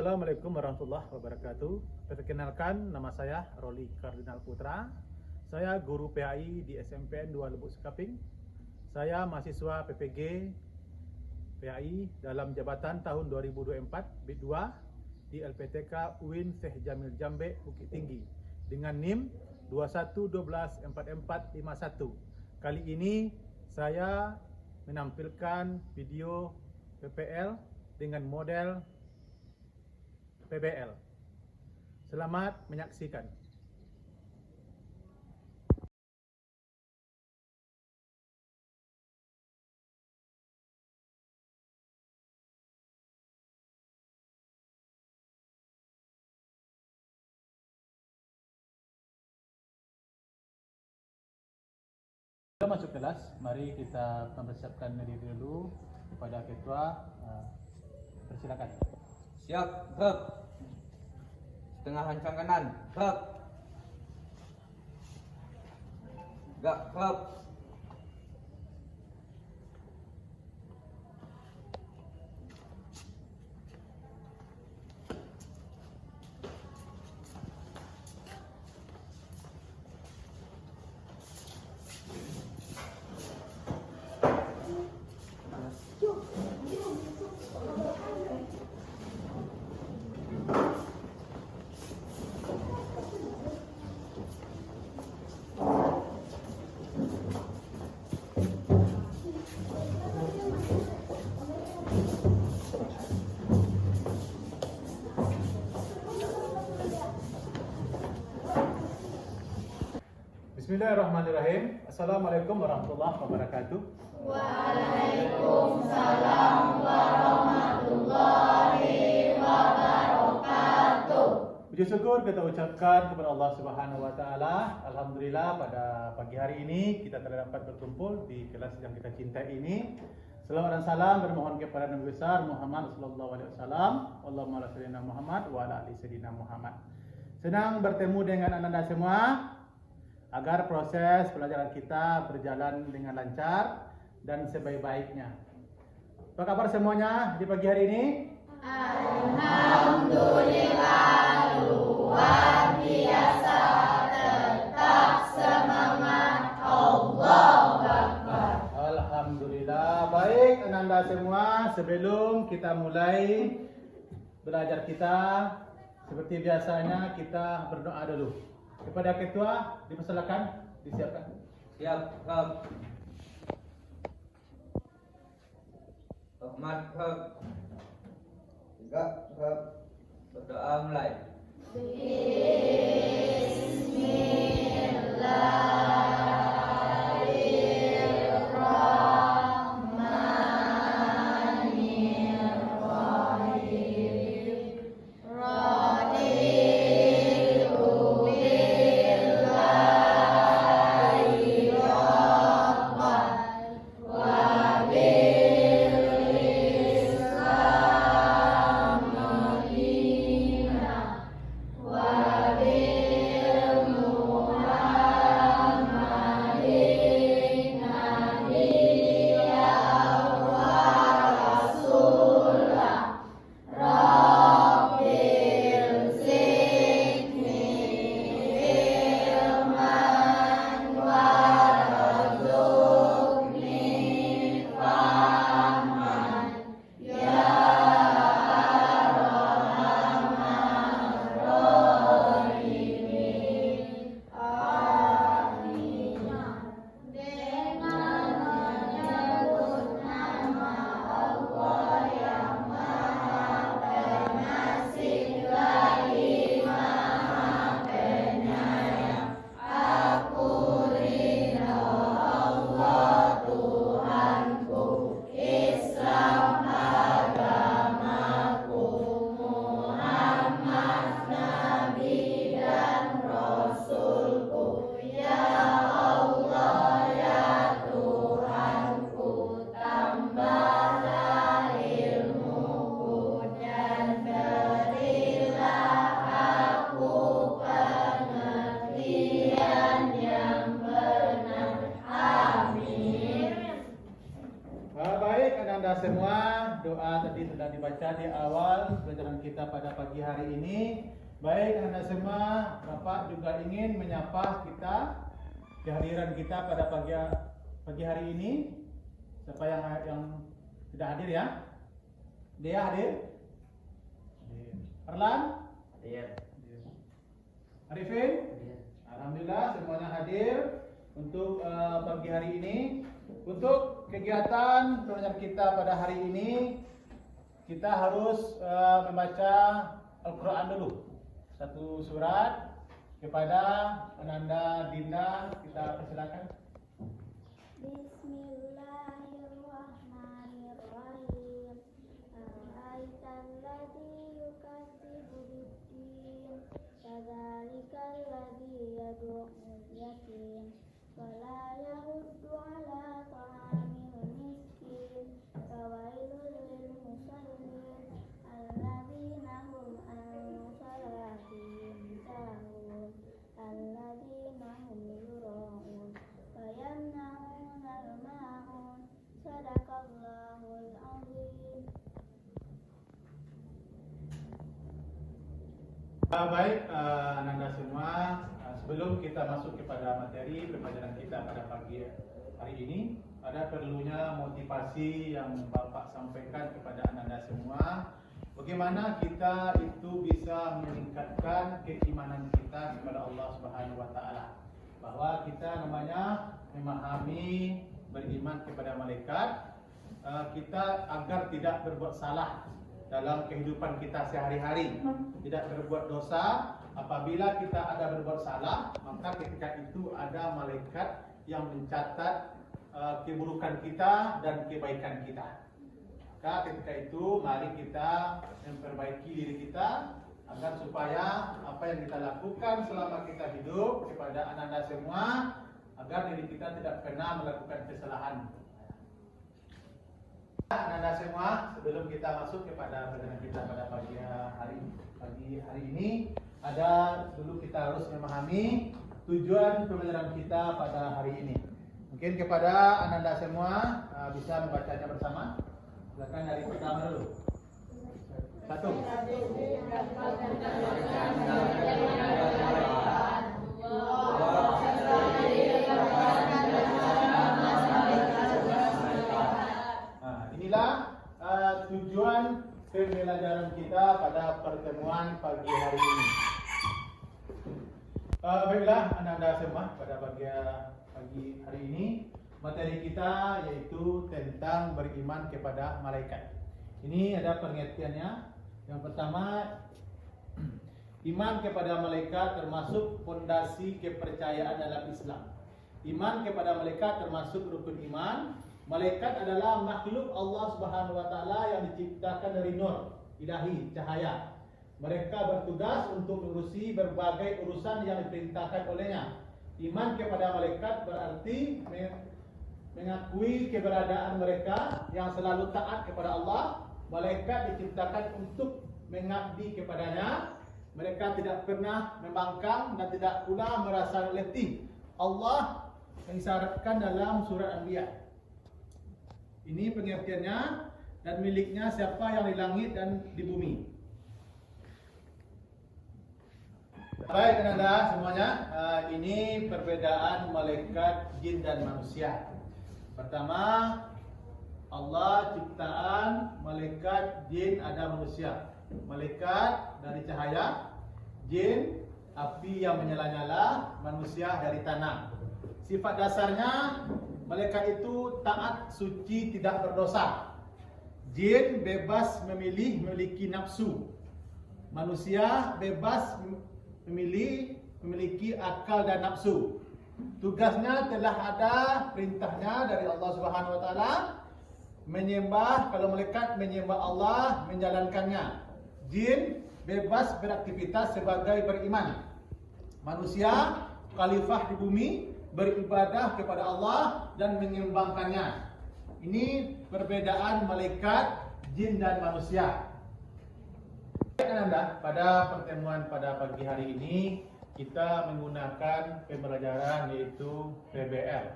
Assalamualaikum warahmatullahi wabarakatuh. Perkenalkan, nama saya Roli Kardinal Putra. Saya guru PAI di SMPN 2 Lubuk Sekaping. Saya mahasiswa PPG PAI dalam jabatan tahun 2024 BID 2 di LPTK UIN Syekh Jamil Jambe Bukit Tinggi dengan NIM 21124451. Kali ini saya menampilkan video PPL dengan model PBL. Selamat menyaksikan. Kita masuk kelas, mari kita mempersiapkan diri dulu kepada ketua. Persilakan. Siap, gerak. Setengah hancang kanan, gerak. Gerak. Bismillahirrahmanirrahim. Assalamualaikum warahmatullahi wabarakatuh. Waalaikumsalam warahmatullahi wabarakatuh. Puji syukur kita ucapkan kepada Allah Subhanahu wa taala. Alhamdulillah pada pagi hari ini kita telah dapat berkumpul di kelas yang kita cintai ini. Selawat dan salam bermohon kepada Nabi besar Muhammad sallallahu alaihi wasallam. Allahumma shalli ala Muhammad wa ala ali sayyidina Muhammad. Senang bertemu dengan Anda semua. Agar proses pelajaran kita berjalan dengan lancar dan sebaik-baiknya. Apa kabar semuanya di pagi hari ini? Alhamdulillah, luar biasa, tetap semangat, Allahu Akbar. Alhamdulillah. Baik Anda semua, sebelum kita mulai belajar kita, seperti biasanya kita berdoa dulu. Kepada ketua dipersilakan, disiapkan. Siap, gerak. Rahmat, gerak. Gerak. Berdoa mulai. Semua doa tadi sudah dibaca di awal pelajaran kita. kita pada pagi hari ini. Baik anak-anak semua, Bapak juga ingin menyapa kita, kehadiran kita pada pagi hari ini. Siapa yang tidak hadir ya? Dia hadir? Arlan? Hadir. Arifin? Alhamdulillah semuanya hadir untuk pagi hari ini. Untuk kegiatan pelajaran kita pada hari ini, kita harus membaca Al-Quran dulu. Satu surat kepada Ananda Dinda, kita persilakan. Bismillahirrahmanirrahim. Ara'aitalladzi yukadzibu biddin, fadzalikal-ladzi yad'ul yatim, wa la yahuddu 'ala ta'amil miskin, fawailul lil musallin, alladzina hum an salatihim sahun, alladzina hum yura'un, wa yamna'una al-ma'un. Sadaqallahul azim. Baik Ananda semua, sebelum kita masuk kepada materi pembelajaran kita pada pagi hari ini, ada perlunya motivasi yang Bapak sampaikan kepada Ananda semua. Bagaimana kita itu bisa meningkatkan keimanan kita kepada Allah Subhanahu wa taala. Bahwa kita namanya memahami, beriman kepada malaikat, kita agar tidak berbuat salah dalam kehidupan kita sehari-hari, tidak berbuat dosa. Apabila kita ada berbuat salah, maka ketika itu ada malaikat yang mencatat keburukan kita dan kebaikan kita. Maka ketika itu mari kita memperbaiki diri kita agar supaya apa yang kita lakukan selama kita hidup kepada anak-anak semua, agar diri kita tidak pernah melakukan kesalahan. Anak-anak semua, sebelum kita masuk kepada pelajaran kita pada pagi hari ini, ada dulu kita harus memahami tujuan pembelajaran kita pada hari ini. Mungkin kepada anak-anak semua bisa membacanya bersama. Silakan dari pertama dulu. Satu. Inilah tujuan pembelajaran kita pada pertemuan pagi hari ini. Baiklah anak-anak semua, pada pagi hari ini materi kita yaitu tentang beriman kepada malaikat. Ini ada pengertiannya. Yang pertama, iman kepada malaikat termasuk fondasi kepercayaan dalam Islam. Iman kepada malaikat termasuk rukun iman. Malaikat adalah makhluk Allah Subhanahu wa taala yang diciptakan dari nur ilahi, cahaya. Mereka bertugas untuk mengurusi berbagai urusan yang diperintahkan olehnya. Iman kepada malaikat berarti mengakui keberadaan mereka yang selalu taat kepada Allah. Malaikat diciptakan untuk mengabdi kepadanya. Mereka tidak pernah membangkang dan tidak pula merasa letih. Allah mengisyaratkan dalam surah Anbiya. Ini pengertiannya, dan miliknya siapa yang di langit dan di bumi. Baik anak-anak semuanya, ini perbedaan malaikat, jin dan manusia. Pertama, Allah ciptaan malaikat, jin, ada manusia. Malaikat dari cahaya, jin api yang menyala-nyala, manusia dari tanah. Sifat dasarnya malaikat itu taat, suci, tidak berdosa. Jin bebas memilih, memiliki nafsu. Manusia bebas memilih, memiliki akal dan nafsu. Tugasnya telah ada perintahnya dari Allah Subhanahu wa taala menyembah. Kalau malaikat menyembah Allah, menjalankannya. Jin bebas beraktivitas sebagai beriman. Manusia khalifah di bumi, beribadah kepada Allah dan mengembangkannya. Ini perbedaan malaikat, jin dan manusia. Anda, pada pertemuan pada pagi hari ini kita menggunakan pembelajaran yaitu PBL.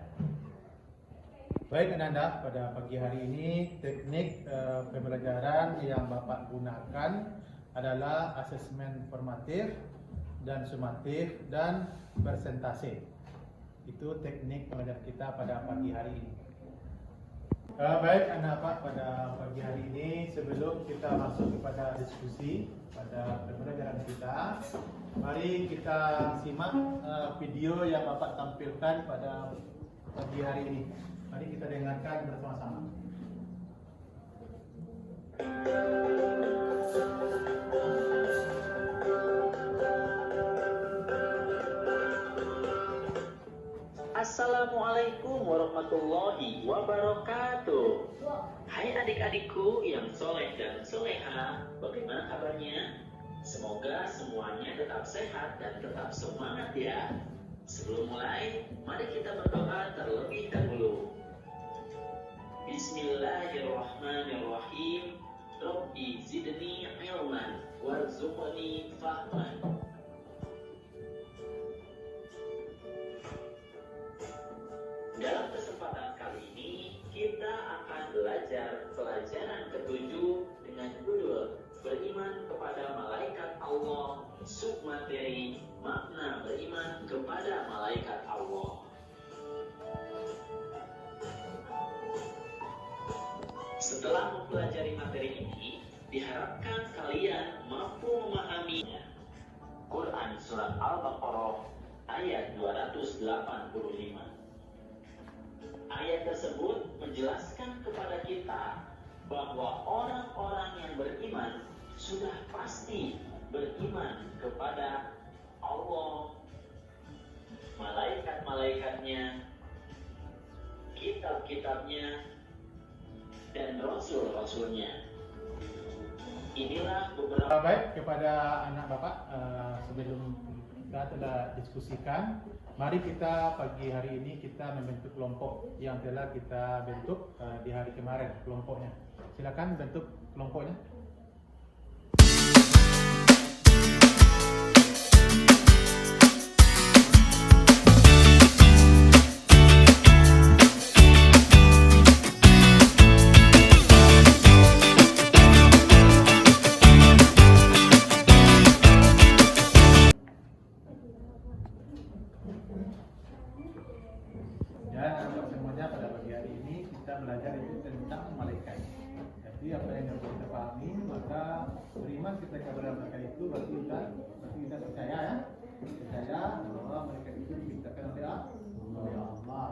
Baik Anda, pada pagi hari ini teknik pembelajaran yang Bapak gunakan adalah asesmen formatif dan sumatif dan presentasi. Itu teknik pengajaran kita pada pagi hari ini. Baik anak-anak, pada pagi hari ini sebelum kita masuk kepada diskusi pada pembelajaran kita, mari kita simak video yang Bapak tampilkan pada pagi hari ini. Mari kita dengarkan bersama-sama. Assalamualaikum warahmatullahi wabarakatuh. Hai adik-adikku yang soleh dan soleha, bagaimana kabarnya? Semoga semuanya tetap sehat dan tetap semangat ya. Sebelum mulai, mari kita berdoa terlebih dahulu. Bismillahirrahmanirrahim. Rabbi zidni ilman warzuqni fahman. Dalam kesempatan kali ini, kita akan belajar pelajaran ketujuh dengan judul Beriman kepada Malaikat Allah, submateri makna beriman kepada Malaikat Allah. Setelah mempelajari materi ini, diharapkan kalian mampu memahaminya. Quran Surat Al-Baqarah ayat 285. Ayat tersebut menjelaskan kepada kita bahwa orang-orang yang beriman sudah pasti beriman kepada Allah, malaikat-malaikatnya, kitab-kitabnya, dan rasul-rasulnya. Inilah beberapa. Baik, kepada anak Bapak, sebelum kita telah diskusikan, mari kita pagi hari ini kita membentuk kelompok yang telah kita bentuk di hari kemarin kelompoknya. Silakan bentuk kelompoknya. Dan untuk semuanya pada pagi hari ini kita belajar itu tentang malaikat. Jadi apa yang harus kita pahami, maka beriman kita kepada malaikat itu berarti kita percaya ya, percaya bahwa malaikat itu diciptakan oleh Allah.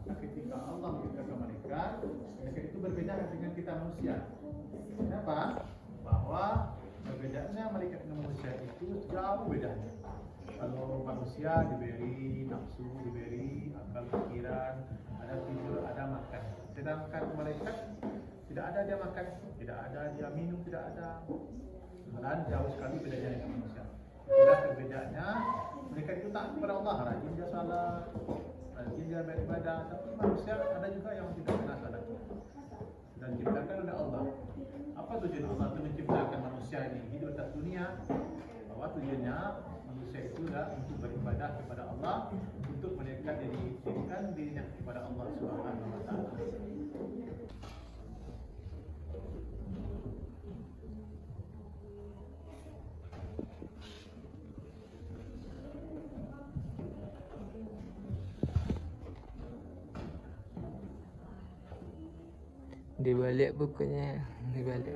Nah, ketika Allah menciptakan malaikat itu berbeda dengan kita manusia. Kenapa? Bahwa perbedaannya malaikat dengan manusia itu jauh bedanya. Kalau manusia diberi nafsu, diberi akal pikiran, ada tidur, ada makan. Sedangkan malaikat tidak ada dia makan, tidak ada dia minum, tidak ada. Dan jauh sekali bedanya dengan manusia. Itulah perbedaannya. Malaikat itu taat kepada Allah, rajin dia salat, rajin dia beribadah. Tapi manusia ada juga yang tidak pernah salat. Dan diciptakan oleh Allah. Apa tujuan Allah itu menciptakan manusia ini hidup atas dunia? Bahwa tujuannya manusia itu adalah untuk beribadah kepada Allah, untuk mereka jadikan dirinya kepada Allah Subhanahu wa taala. Dibalik bukunya, dibalik.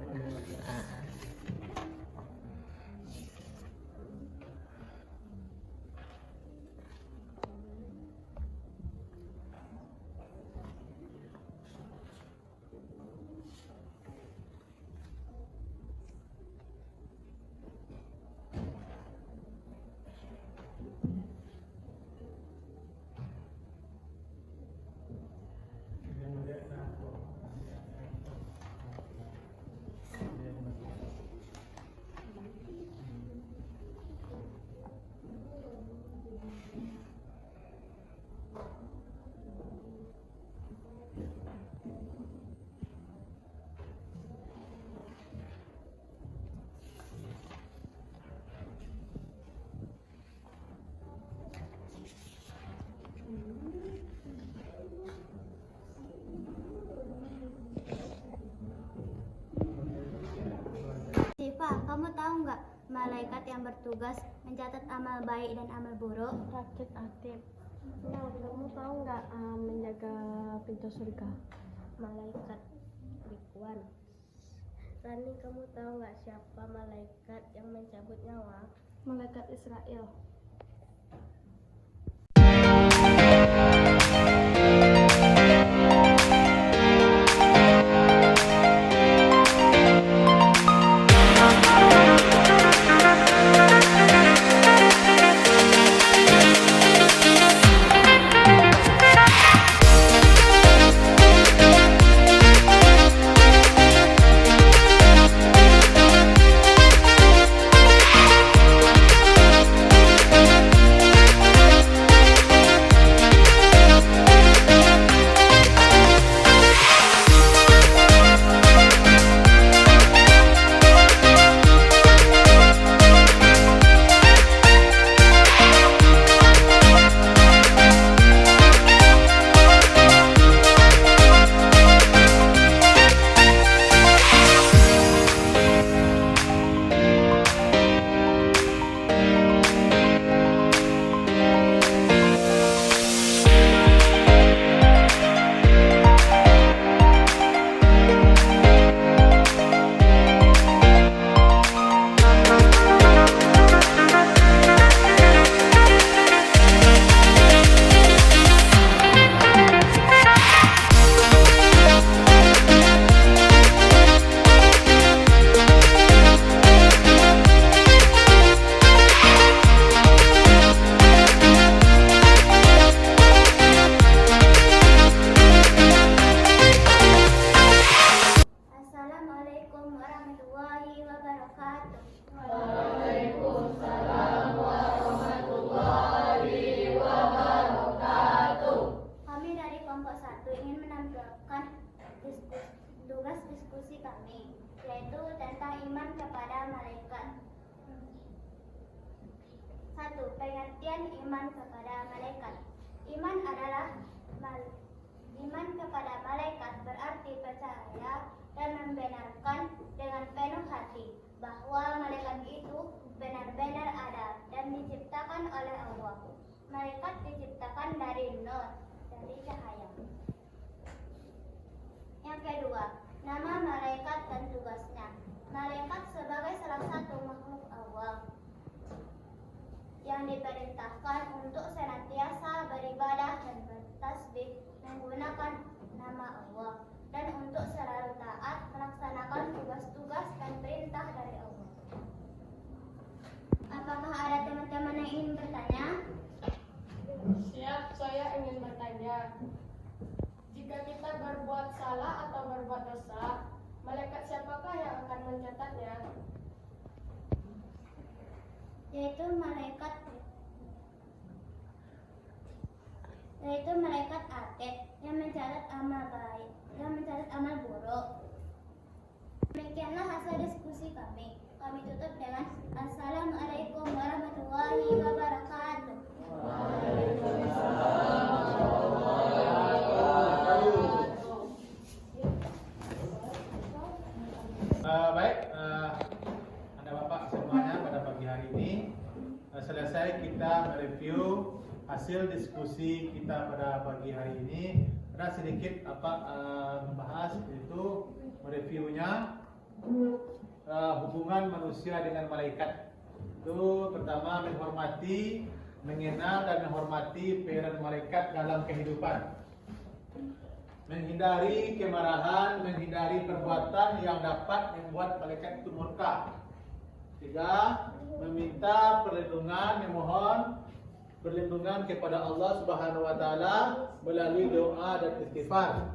malaikat yang bertugas mencatat amal baik dan amal buruk. Rakit atib. Nah, kamu tahu nggak menjaga pintu surga? Malaikat Ridwan. Rani, kamu tahu nggak siapa malaikat yang mencabut nyawa? Malaikat Israel. Assalamualaikum warahmatullahi wabarakatuh. Waalaikumsalam warahmatullahi wabarakatuh. Kami dari kelompok 1 ingin menampilkan tugas diskusi kami, yaitu tentang iman kepada malaikat. 1. Pengertian iman kepada malaikat. Iman kepada malaikat berarti percaya dan membenarkan dengan penuh hati bahwa malaikat itu benar-benar ada dan diciptakan oleh Allah. Malaikat diciptakan dari nur, dari cahaya. Yang kedua, nama malaikat dan tugasnya. Malaikat sebagai salah satu makhluk Allah yang diperintahkan untuk senantiasa beribadah dan bertasbih menggunakan nama Allah dan untuk selalu taat melaksanakan tugas-tugas dan perintah dari Allah. Apakah ada teman-teman yang ingin bertanya? Siap, saya ingin bertanya. Jika kita berbuat salah atau berbuat dosa, malaikat siapakah yang akan mencatatnya? Yaitu malaikat atid yang mencatat amal baik, yang mencatat amal buruk. Demikianlah hasil diskusi kami. Kami tutup dengan Assalamualaikum warahmatullahi wabarakatuh. Baik, Anda Bapak semuanya pada pagi hari ini selesai kita mereview hasil diskusi kita pada pagi hari ini. Ada sedikit membahas itu mereviewnya hubungan manusia dengan malaikat. Itu pertama menghormati, mengenal dan menghormati peran malaikat dalam kehidupan. Menghindari kemarahan, menghindari perbuatan yang dapat membuat malaikat itu murka. 3. Meminta perlindungan, memohon perlindungan kepada Allah Subhanahu wa taala melalui doa dan istighfar.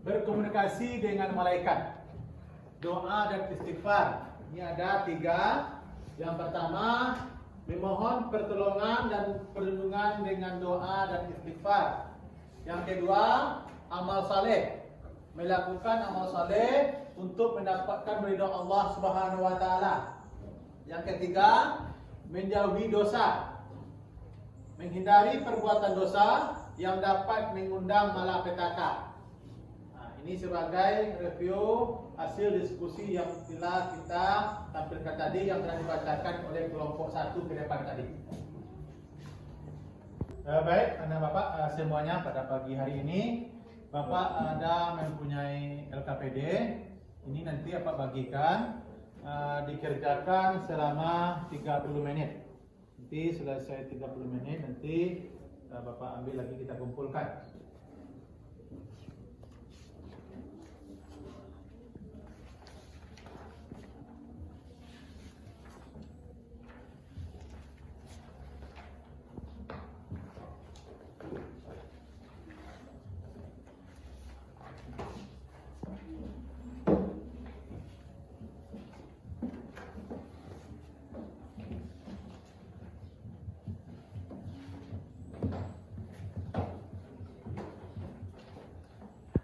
Berkomunikasi dengan malaikat. Doa dan istighfar. Ini ada 3. Yang pertama, memohon pertolongan dan perlindungan dengan doa dan istighfar. Yang kedua, amal saleh. Melakukan amal saleh untuk mendapatkan ridha Allah Subhanahu wa taala. Yang ketiga, menjauhi dosa. Menghindari perbuatan dosa yang dapat mengundang malapetaka. ini sebagai review hasil diskusi yang telah kita tampilkan tadi yang telah dibacakan oleh kelompok 1 ke depan tadi. Baik, anak Bapak semuanya pada pagi hari ini Bapak ada mempunyai LKPD. Ini nanti Bapak bagikan dikerjakan selama 30 menit. Nanti selesai 30 menit nanti Bapak ambil lagi kita kumpulkan.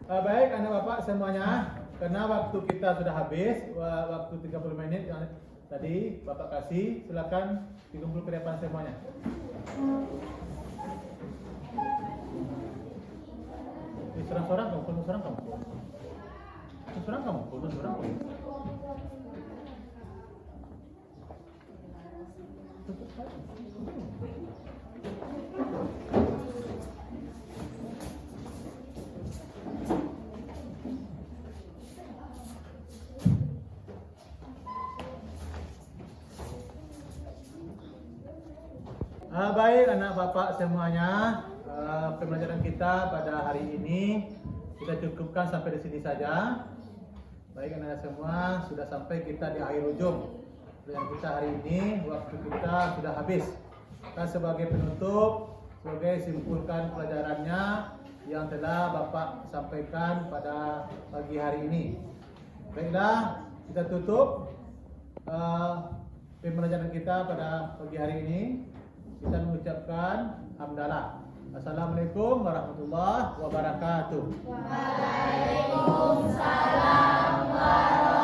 Baik anak Bapak semuanya, karena waktu kita sudah habis, waktu 30 menit yang tadi Bapak kasih, silakan dikumpul ke depan semuanya. Sorang-sorang kamu, sorang kamu. Sorang kamu, sorang kamu. Baik anak Bapak semuanya, pembelajaran kita pada hari ini kita cukupkan sampai di sini saja. Baik anak-anak semua, sudah sampai kita di akhir ujung pelajaran kita hari ini. Waktu kita sudah habis. Kita sebagai penutup, sebagai simpulkan pelajarannya yang telah Bapak sampaikan pada pagi hari ini. Baiklah, kita tutup pembelajaran kita pada pagi hari ini. Kita mengucapkan hamdalah. Assalamualaikum warahmatullahi wabarakatuh. Waalaikumsalam warahmatullahi wabarakatuh.